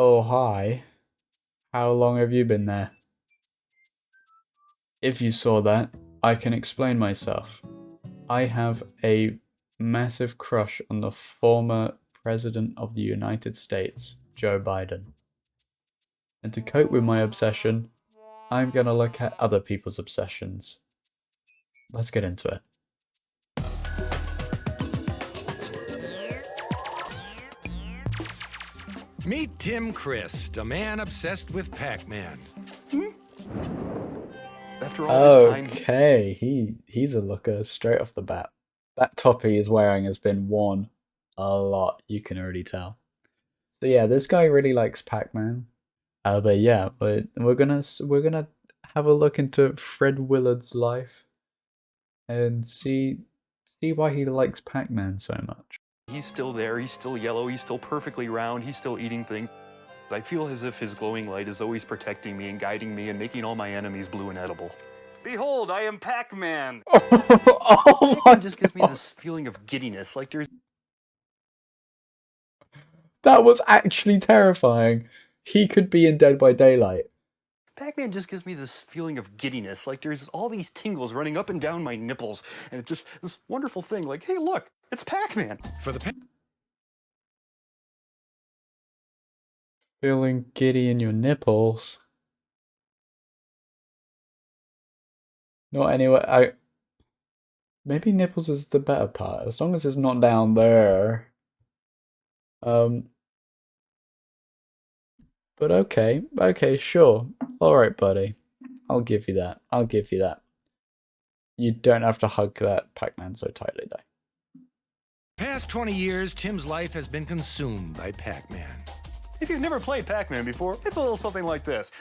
Oh, hi. How long have you been there? If you saw that, I can explain myself. I have a massive crush on the former President of the United States, Joe Biden. And to cope with my obsession, I'm gonna look at other people's obsessions. Let's get into it. Meet Tim Christ, a man obsessed with Pac-Man. After all this time, Okay, he's a looker straight off the bat. That toppy he's wearing has been worn a lot, you can already tell. So yeah, this guy really likes Pac-Man. But yeah, we're gonna have a look into Fred Willard's life and see why he likes Pac-Man so much. he's still there, he's still yellow, he's still perfectly round, he's still eating things. I feel as if his glowing light is always protecting me and guiding me and making all my enemies blue and edible. Behold, I am Pac-Man! Oh my It just gives me this feeling of giddiness, like there's... That was actually terrifying. He could be in Dead by Daylight. Pac-Man just gives me this feeling of giddiness, like there's all these tingles running up and down my nipples, and it's just this wonderful thing, like, hey look, it's Pac-Man! For the Feeling giddy in your nipples. Not anywhere. Maybe nipples is the better part, as long as it's not down there. But okay, sure. Alright, buddy. I'll give you that. I'll give you that. You don't have to hug that Pac-Man so tightly, though. past 20 years, Tim's life has been consumed by Pac-Man. If you've never played Pac-Man before, it's a little something like this.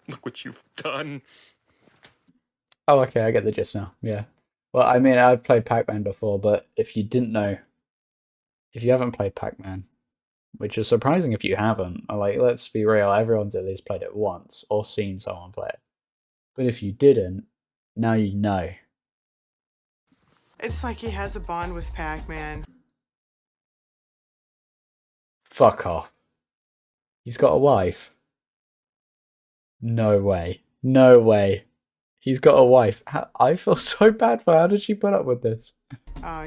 Look what you've done. Oh, okay, I get the gist now. Yeah. Well, I mean, I've played Pac-Man before, but if you didn't know, if you haven't played Pac-Man, which is surprising if you haven't, like, let's be real, everyone's at least played it once or seen someone play it. But if you didn't, now you know. It's like he has a bond with Pac-Man. Fuck off. He's got a wife. No way. No way. He's got a wife. I feel so bad for her. How did she put up with this?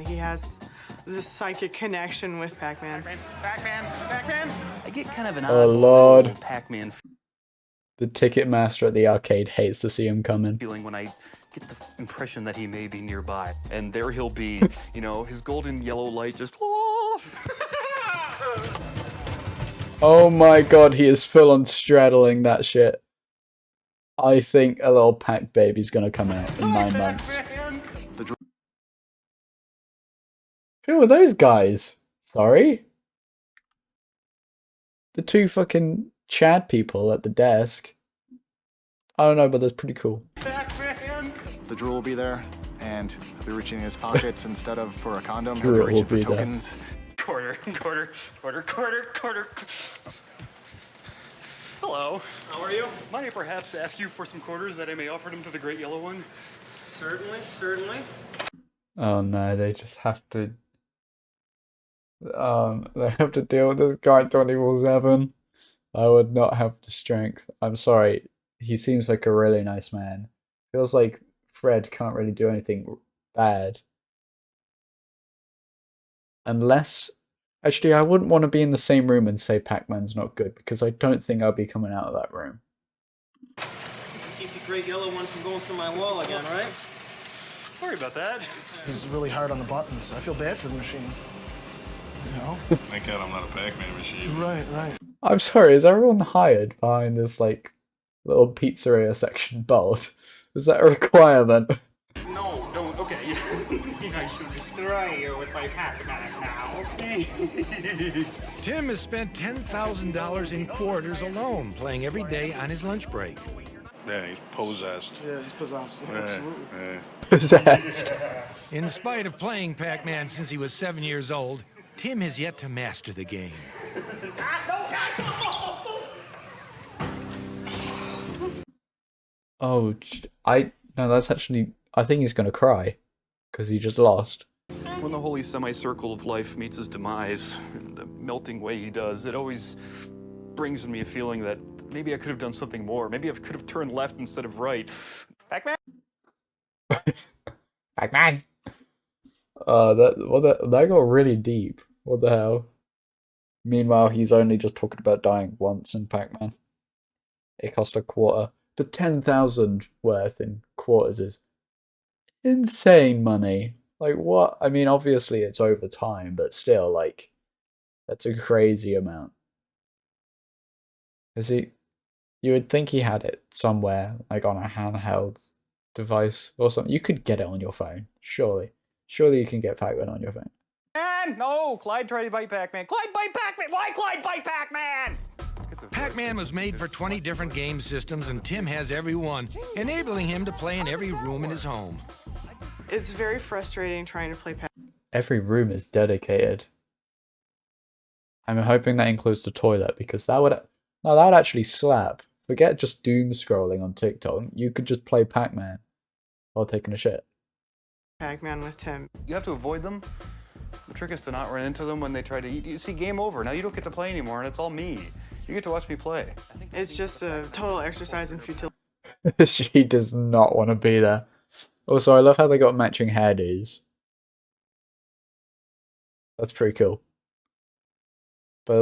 He has this psychic connection with Pac-Man. Pac-Man! I get kind of an Oh, odd Lord. Pac-Man The ticket master at the arcade hates to see him coming. feeling when I get the impression that he may be nearby. And there he'll be, you know, his golden yellow light just... Oh my god, he is full on straddling that shit. I think a little Pac baby's gonna come out in 9 months. Who are those guys? Sorry? The two fucking Chad people at the desk. I don't know, but that's pretty cool. The drool will be there, and he'll be reaching in his pockets instead of for a condom. Drool He'll will be reaching for be there. tokens. Quarter. Hello. How are you? Might I perhaps ask you for some quarters that I may offer them to the great yellow one? Certainly. Oh no, they just have to... they have to deal with this guy 24/7. I would not have the strength. I'm sorry. He seems like a really nice man. Feels like Fred can't really do anything bad. Unless... Actually, I wouldn't want to be in the same room and say Pac-Man's not good, because I don't think I'll be coming out of that room. Keep the great yellow one from going through my wall again, right? Sorry about that. He's really hard on the buttons. I feel bad for the machine. You know? Thank God I'm not a Pac-Man machine. Right. I'm sorry, is everyone hired behind this, like, little pizzeria section bald? Is that a requirement? No, don't. Okay. I should destroy you with my Pac-Man now, okay? Tim has spent $10,000 in quarters alone, playing every day on his lunch break. Yeah, he's possessed. Yeah, he's possessed. Yeah, absolutely. Yeah. Possessed. In spite of playing Pac-Man since he was 7 years old, Tim has yet to master the game. Oh, no, that's actually. I think he's gonna cry because he just lost. When the holy semicircle of life meets his demise, in the melting way he does, it always brings me a feeling that maybe I could have done something more. Maybe I could have turned left instead of right. Pac-Man! Pac-Man. That got really deep. What the hell? Meanwhile, he's only just talking about dying once in Pac-Man. It cost a quarter, but 10,000 worth in quarters is insane money. Like what? I mean, obviously it's over time, but still, like, that's a crazy amount. Is he? You would think he had it somewhere, like on a handheld device or something. You could get it on your phone, surely. Surely you can get Pac-Man on your phone. Man, no! Clyde tried to bite Pac-Man. Clyde bite Pac-Man! Why Clyde bite Pac-Man? Pac-Man was made for 20 different game systems, and Tim has every one, enabling him to play in every room in his home. It's very frustrating trying to play Every room is dedicated. I'm hoping that includes the toilet because that would actually slap. Forget just doom scrolling on TikTok. You could just play Pac-Man while taking a shit. Pac-Man with Tim. You have to avoid them. The trick is to not run into them when they try to eat. You see, game over. Now you don't get to play anymore, and it's all me. You get to watch me play. It's just a total exercise in futility. She does not want to be there. Also, I love how they got matching hairdos. That's pretty cool. But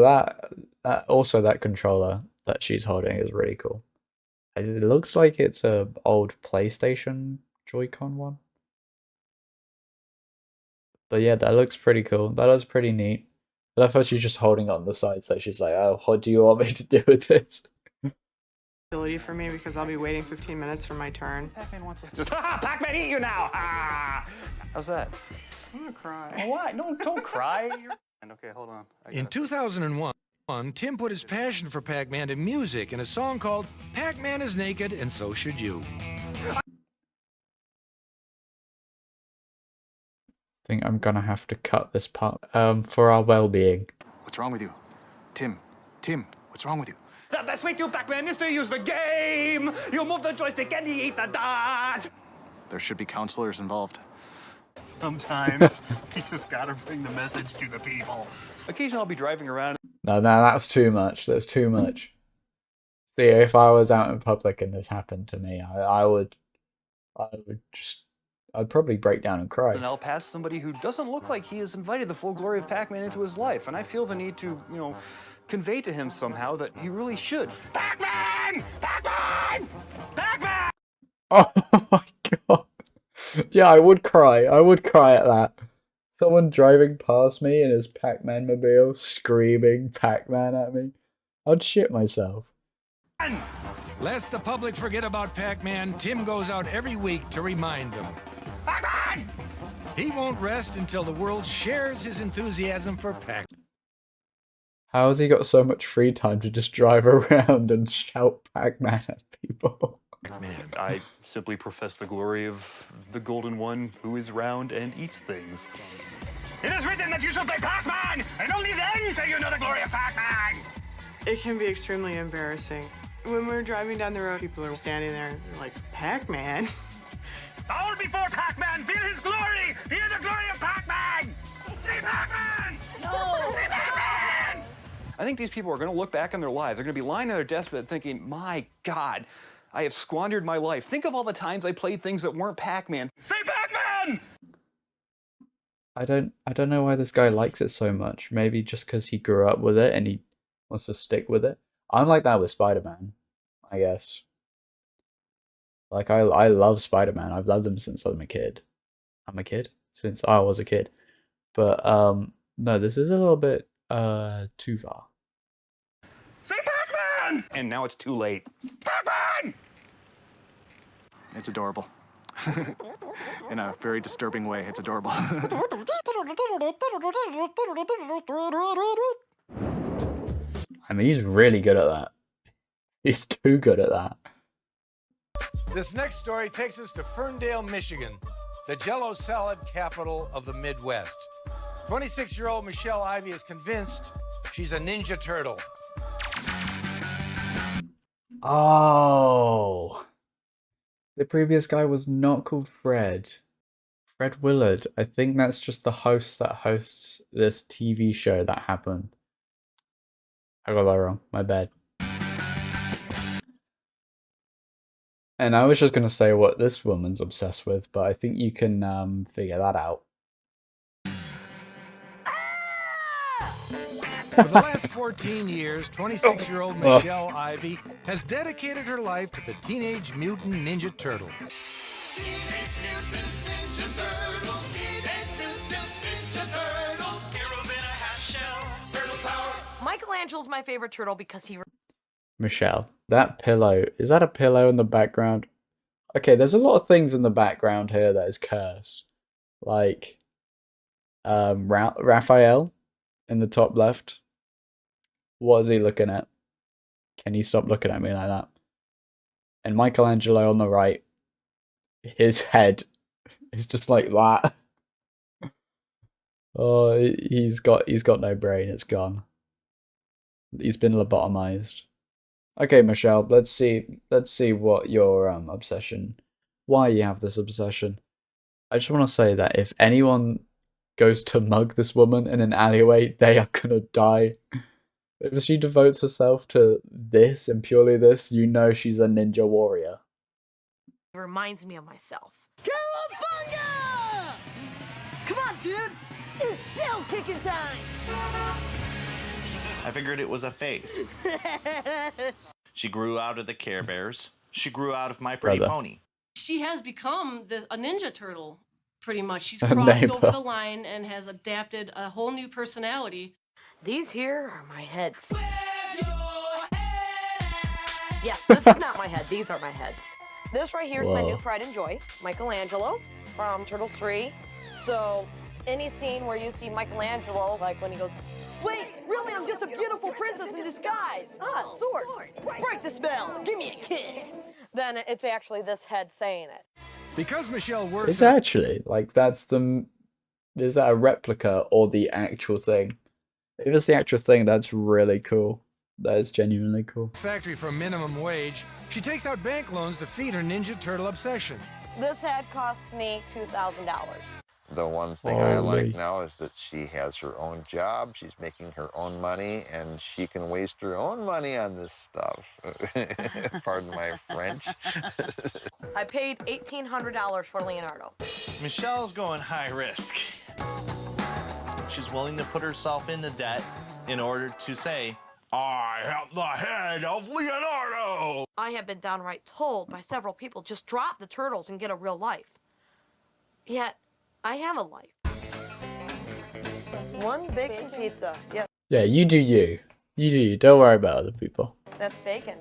that controller that she's holding is really cool. It looks like it's a old PlayStation Joy-Con one. But yeah, that looks pretty cool. That is pretty neat. I love how she's just holding on the side, so she's like, oh, what do you want me to do with this? For me because I'll be waiting 15 minutes for my turn. Pac-Man wants us to just, Pac-Man, eat you now! How's that? I'm gonna cry. Oh, why? No, don't cry. Okay, hold on. In 2001, Tim put his passion for Pac-Man to music in a song called Pac-Man is Naked and So Should You. I think I'm gonna have to cut this part for our well-being. What's wrong with you? Tim, what's wrong with you? The best way to Pac-Man is to use the game. You move the joystick and you eat the dot. There should be counselors involved. Sometimes you just gotta bring the message to the people. Occasionally I'll be driving around. No, that's too much. That's too much. See, if I was out in public and this happened to me, I'd probably break down and cry. And I'll pass somebody who doesn't look like he has invited the full glory of Pac-Man into his life. And I feel the need to, convey to him somehow that he really should. Pac-Man! Pac-Man! Pac-Man! Oh my god. Yeah, I would cry. I would cry at that. Someone driving past me in his Pac-Man mobile, screaming Pac-Man at me. I'd shit myself. Lest the public forget about Pac-Man, Tim goes out every week to remind them. Pac-Man! He won't rest until the world shares his enthusiasm for Pac-Man. How has he got so much free time to just drive around and shout Pac-Man at people? Man, I simply profess the glory of the Golden One who is round and eats things. It is written that you shall play Pac-Man, and only then shall you know the glory of Pac-Man. It can be extremely embarrassing. When we're driving down the road, people are standing there and they're like, Pac-Man? All before Pac-Man, feel his glory! Hear the glory of Pac-Man! See Pac-Man! No! See Pac-Man! I think these people are going to look back on their lives. They're going to be lying on their deathbed thinking, my God, I have squandered my life. Think of all the times I played things that weren't Pac-Man. Say Pac-Man! I don't know why this guy likes it so much. Maybe just because he grew up with it and he wants to stick with it. I'm like that with Spider-Man, I guess. Like, I love Spider-Man. I've loved him since I was a kid. I'm a kid? Since I was a kid. But, no, this is a little bit, too far. Say Pac-Man! And now it's too late. Pac-Man! It's adorable. In a very disturbing way, it's adorable. I mean, he's really good at that. He's too good at that. This next story takes us to Ferndale, Michigan, the Jell-O salad capital of the Midwest. 26-year-old Michelle Ivy is convinced she's a Ninja Turtle. Oh. The previous guy was not called Fred. Fred Willard. I think that's just the host that hosts this TV show that happened. I got that wrong. My bad. And I was just going to say what this woman's obsessed with, but I think you can figure that out. For the last 14 years, 26-year-old Michelle Ivy has dedicated her life to the Teenage Mutant Ninja Turtle. Teenage Mutant Ninja Turtles. Teenage Mutant Ninja Turtles. Heroes in a half shell. Turtle power. Michelangelo's my favorite turtle because he... Michelle, that pillow, is that a pillow in the background? Okay, there's a lot of things in the background here that is cursed. Like, Raphael in the top left. What is he looking at? Can you stop looking at me like that? And Michelangelo on the right, his head is just like that. Oh, he's got no brain, it's gone. He's been lobotomized. Okay, Michelle, let's see what your obsession, why you have this obsession. I just want to say that if anyone goes to mug this woman in an alleyway, they are gonna die. If she devotes herself to this and purely this, you know she's a ninja warrior. reminds me of myself. Cowabunga! Come on, dude! It's shell kicking time! I figured it was a phase. She grew out of the Care Bears. She grew out of My Pretty Pony. She has become a Ninja Turtle, pretty much. She's crossed over the line and has adapted a whole new personality. These here are my heads. Yes, this is not my head. These are my heads. This right here is my new pride and joy, Michelangelo from Turtles 3. So any scene where you see Michelangelo, like when he goes, "Wait, really, I'm just a beautiful princess in disguise. Ah, sword. Break the spell. Give me a kiss." Then it's actually this head saying it. Because Michelle works... It's actually, like, is that a replica or the actual thing? If it's the actual thing, that's really cool. That is genuinely cool. Factory for minimum wage, she takes out bank loans to feed her Ninja Turtle obsession. This head cost me $2,000. The one thing I like now is that she has her own job, she's making her own money, and she can waste her own money on this stuff. Pardon my French. I paid $1,800 for Leonardo. Michelle's going high risk. She's willing to put herself into debt in order to say, I have the head of Leonardo! I have been downright told by several people, just drop the turtles and get a real life. Yet, I have a life. One bacon pizza. Yep. Yeah, you do you. You do you. Don't worry about other people. That's bacon.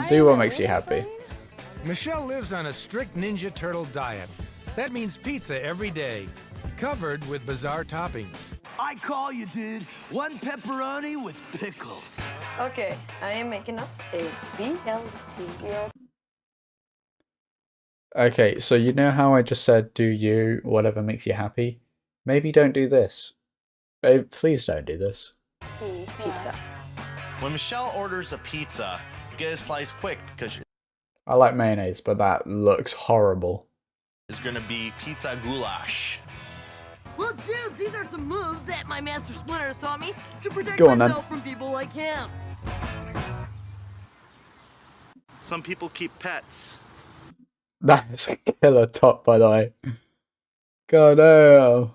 Do what makes you happy. Michelle lives on a strict Ninja Turtle diet. That means pizza every day, covered with bizarre toppings. I call you, dude. One pepperoni with pickles. Okay, I am making us a BLT. Okay, so you know how I just said do you, whatever makes you happy? Maybe don't do this. Please don't do this. Pizza. When Michelle orders a pizza, get a slice quick because I like mayonnaise, but that looks horrible. it's gonna be pizza goulash. Well, dudes, these are some moves that my master Splinter has taught me to protect Go on, myself from people like him. Some people keep pets. That is a killer top, by the way. God damn.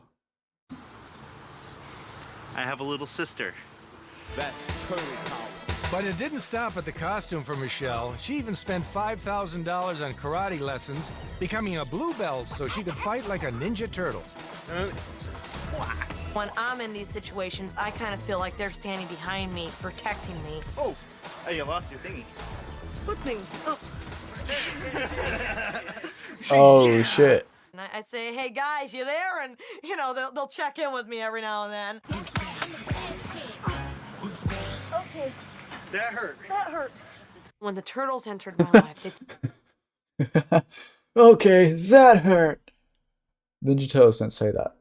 I have a little sister. That's totally powerful. But it didn't stop at the costume for Michelle. She even spent $5,000 on karate lessons, becoming a blue belt so she could fight like a Ninja Turtle. When I'm in these situations, I kind of feel like they're standing behind me, protecting me. Oh, hey, you lost your thingy. What thing? Oh, shit. And I say, hey guys, you there? And, you know, they'll check in with me every now and then. Okay. That hurt. That hurt. When the turtles entered my life, they Okay, that hurt. Ninja Turtles don't say that.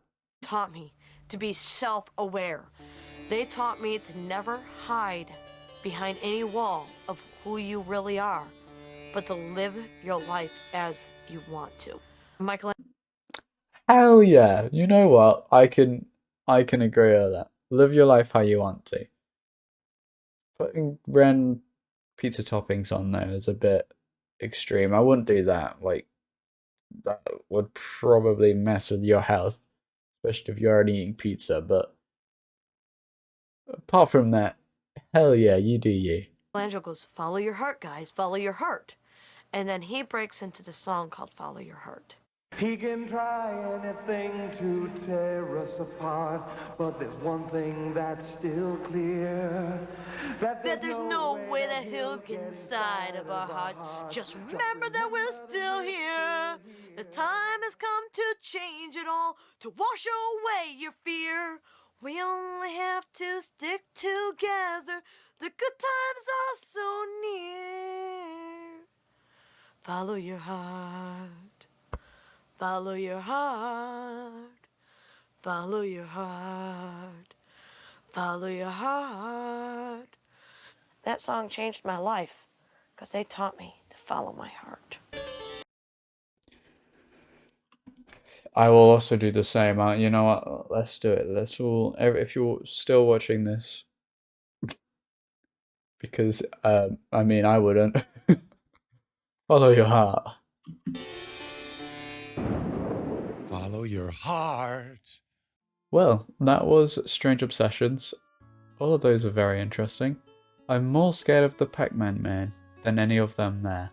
taught me to be self-aware. They taught me to never hide behind any wall of who you really are, but to live your life as you want to. Michelangelo. Hell yeah. You know what? I can agree with that. Live your life how you want to. Putting random pizza toppings on there is a bit extreme. I wouldn't do that. Like, that would probably mess with your health, especially if you're already eating pizza. But apart from that, hell yeah, you do you. Michelangelo goes, follow your heart, guys, follow your heart. And then he breaks into the song called Follow Your Heart. He can try anything to tear us apart, but there's one thing that's still clear. That there's no way that he'll get inside of our hearts. Just remember that we're still here. The time has come to change it all, to wash away your fear. We only have to stick together. The good times are so near. Follow your heart. Follow your heart. Follow your heart. Follow your heart. That song changed my life because they taught me to follow my heart. I will also do the same. You know what? Let's do it. Let's all. If you're still watching this, because I mean, I wouldn't. Follow your heart. Follow your heart. Well, that was Strange Obsessions. All of those were very interesting. I'm more scared of the Pac-Man man than any of them there.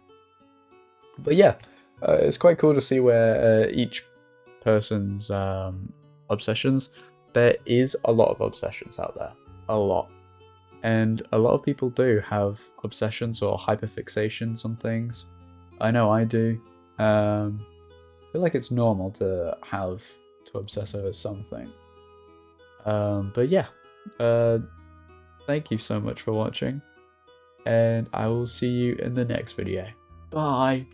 But yeah, it's quite cool to see where each person's obsessions. There is a lot of obsessions out there. A lot. And a lot of people do have obsessions or hyperfixations on things. I know I do. I feel like it's normal to obsess over something. But yeah, thank you so much for watching, and I will see you in the next video. Bye!